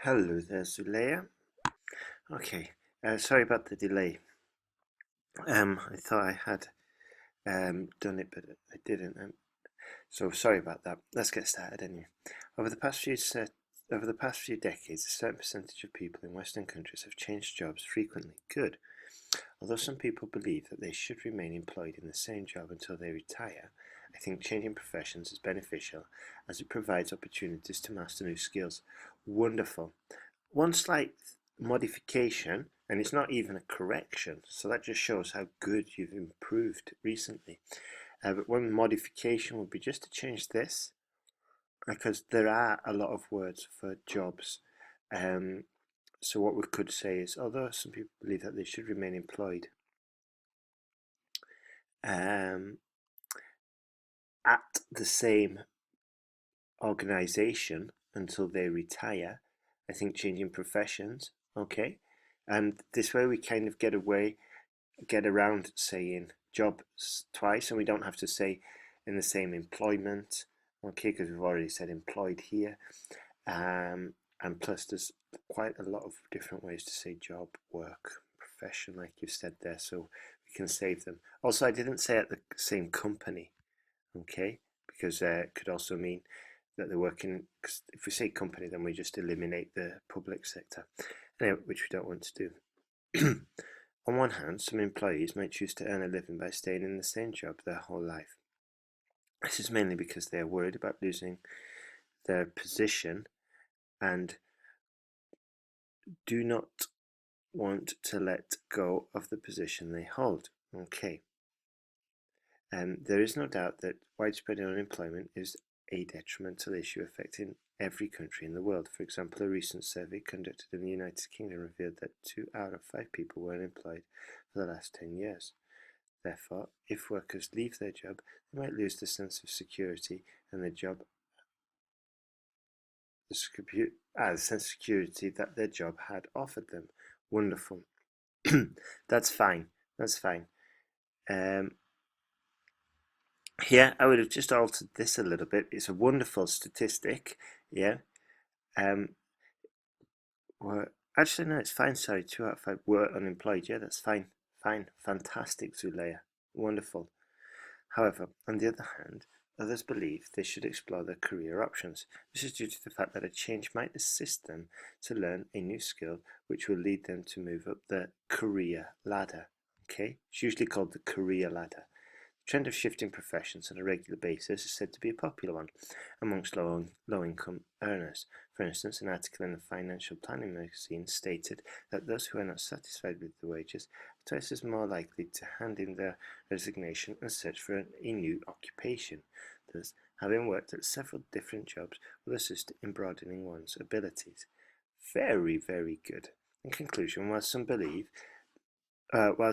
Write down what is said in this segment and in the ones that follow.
Hello there, Zulehya. Okay, sorry about the delay. I thought I had done it, but I didn't. So sorry about that. Let's get started anyway. Over the past few over the past few decades, a certain percentage of people in Western countries have changed jobs frequently. Good. Although some people believe that they should remain employed in the same job until they retire, I think changing professions is beneficial as it provides opportunities to master new skills. Wonderful. One slight modification, and it's not even a correction, so that just shows how good you've improved recently. But one modification would be just to change this, because there are a lot of words for jobs. So what we could say is, although some people believe that they should remain employed at the same organization until they retire, I think changing professions, okay? And this way we kind of get around saying jobs twice, and we don't have to say in the same employment, okay, because we've already said employed here. And plus there's quite a lot of different ways to say job, work, profession, like you've said there, so we can save them. Also, I didn't say at the same company, okay, because it could also mean that they're working, cause if we say company, then we just eliminate the public sector, anyway, which we don't want to do. On one hand, some employees might choose to earn a living by staying in the same job their whole life. This is mainly because they are worried about losing their position and do not want to let go of the position they hold. Okay. There is no doubt that widespread unemployment is a detrimental issue affecting every country in the world. For example, a recent survey conducted in the United Kingdom revealed that 2 out of 5 people were unemployed for the last 10 years. Therefore, if workers leave their job, they might lose the sense of security and the sense of security that their job had offered them. Wonderful. That's fine. That's fine. Here, I would have just altered this a little bit. It's a wonderful statistic. Yeah. Um, well, actually, no, it's fine. Sorry, 2 out of 5 were unemployed. Yeah, that's fine. Fine. Fantastic, Zulehya. Wonderful. However, on the other hand, others believe they should explore their career options. This is due to the fact that a change might assist them to learn a new skill which will lead them to move up the career ladder. Okay? It's usually called the career ladder. The trend of shifting professions on a regular basis is said to be a popular one amongst low-income earners. For instance, an article in the Financial Planning magazine stated that those who are not satisfied with the wages are twice as more likely to hand in their resignation and search for a new occupation. Thus, having worked at several different jobs will assist in broadening one's abilities. Very, very good. In conclusion, while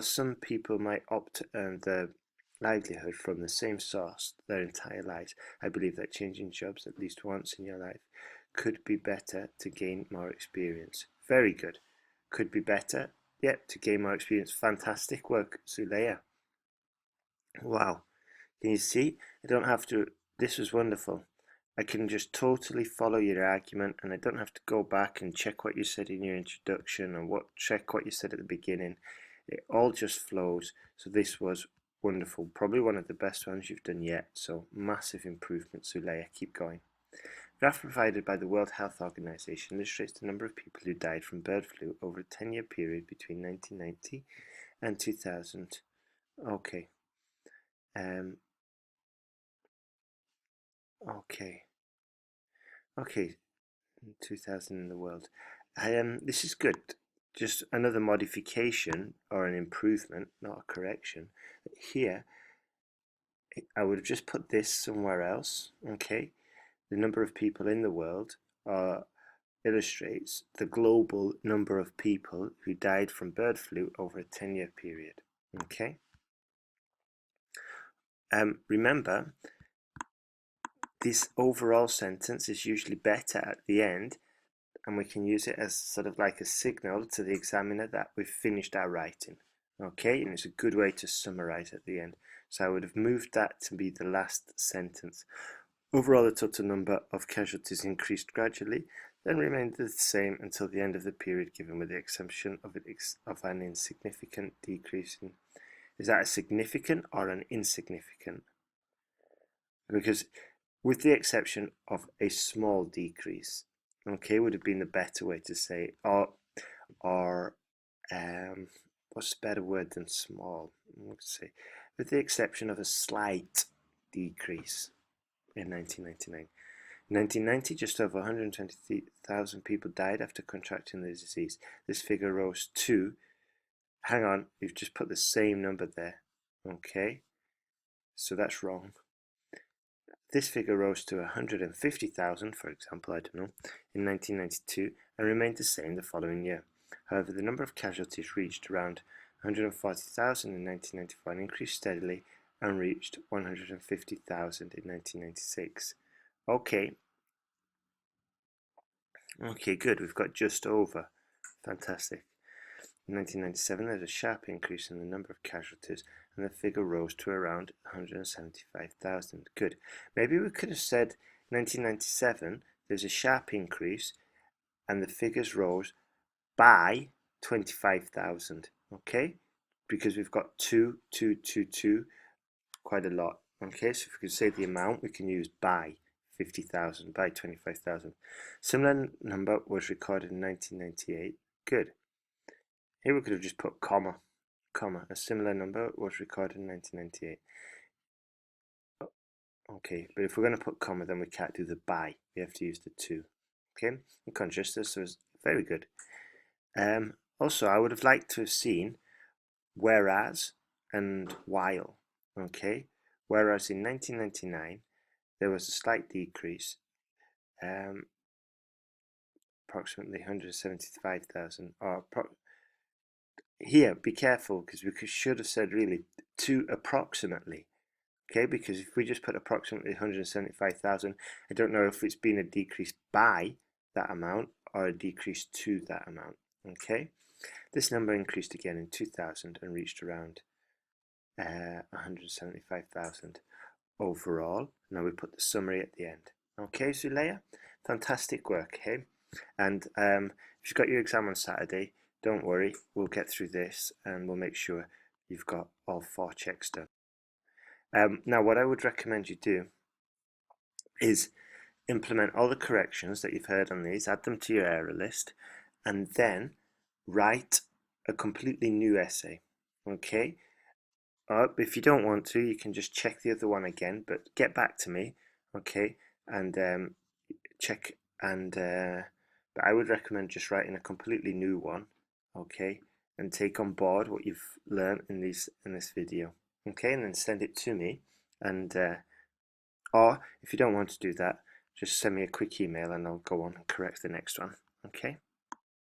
some people might opt to earn their livelihood from the same source their entire lives, I believe that changing jobs at least once in your life could be better to gain more experience. Very good. Could be better. Yep, to gain more experience. Fantastic work, Zulehya. Wow. Can you see? I don't have to. This was wonderful. I can just totally follow your argument, and I don't have to go back and check what you said in your introduction and check what you said at the beginning. It all just flows. So this was wonderful. Probably one of the best ones you've done yet. So massive improvement, Zulehya. Keep going. The graph provided by the World Health Organization illustrates the number of people who died from bird flu over a 10-year period between 1990 and 2000. Okay. Okay. Okay. 2000 in the world. This is good. Just another modification or an improvement, not a correction. Here, I would have just put this somewhere else. Okay. The number of people in the world illustrates the global number of people who died from bird flu over a 10-year period. Okay. Remember, this overall sentence is usually better at the end, and we can use it as sort of like a signal to the examiner that we've finished our writing. Okay, and it's a good way to summarize at the end. So I would have moved that to be the last sentence. Overall, the total number of casualties increased gradually. then remained the same until the end of the period given, with the exception of an insignificant decrease in. Is that a significant or an insignificant? Because with the exception of a small decrease, okay, would have been the better way to say, or what's a better word than small? Let's say, with the exception of a slight decrease in 1999. In 1990, just over 120,000 people died after contracting the disease. This figure rose to, hang on, you've just put the same number there, okay, so that's wrong. This figure rose to 150,000, for example, I don't know, in 1992 and remained the same the following year. However, the number of casualties reached around 140,000 in 1994 and increased steadily and reached 150,000 in 1996. Okay, good, we've got just over. Fantastic. In 1997, there was a sharp increase in the number of casualties, and the figure rose to around 175,000. Good. Maybe we could have said 1997, there's a sharp increase, and the figures rose by 25,000. Okay? Because we've got 2, 2, 2, 2, quite a lot. Okay, so if we could say the amount, we can use by 50,000, by 25,000. Similar number was recorded in 1998. Good. Here we could have just put comma. A similar number was recorded in 1998. Okay, but if we're going to put comma, then we can't do the by. We have to use the to. Okay, I'm conscious this was very good. Also, I would have liked to have seen whereas and while. Okay, whereas in 1999 there was a slight decrease, approximately 175,000, or here, be careful, because we should have said really to approximately. Okay, because if we just put approximately 175,000, I don't know if it's been a decrease by that amount or a decrease to that amount. Okay, this number increased again in 2000 and reached around 175,000 overall. Now we put the summary at the end. Okay, Zulehya, fantastic work, hey? And if you've got your exam on Saturday, don't worry, we'll get through this and we'll make sure you've got all 4 checks done. Now, what I would recommend you do is implement all the corrections that you've heard on these, add them to your error list, and then write a completely new essay. Okay? If you don't want to, you can just check the other one again, but get back to me, okay? And check and but I would recommend just writing a completely new one, okay? And take on board what you've learned in this video, okay? And then send it to me, and or if you don't want to do that, just send me a quick email and I'll go on and correct the next one, okay?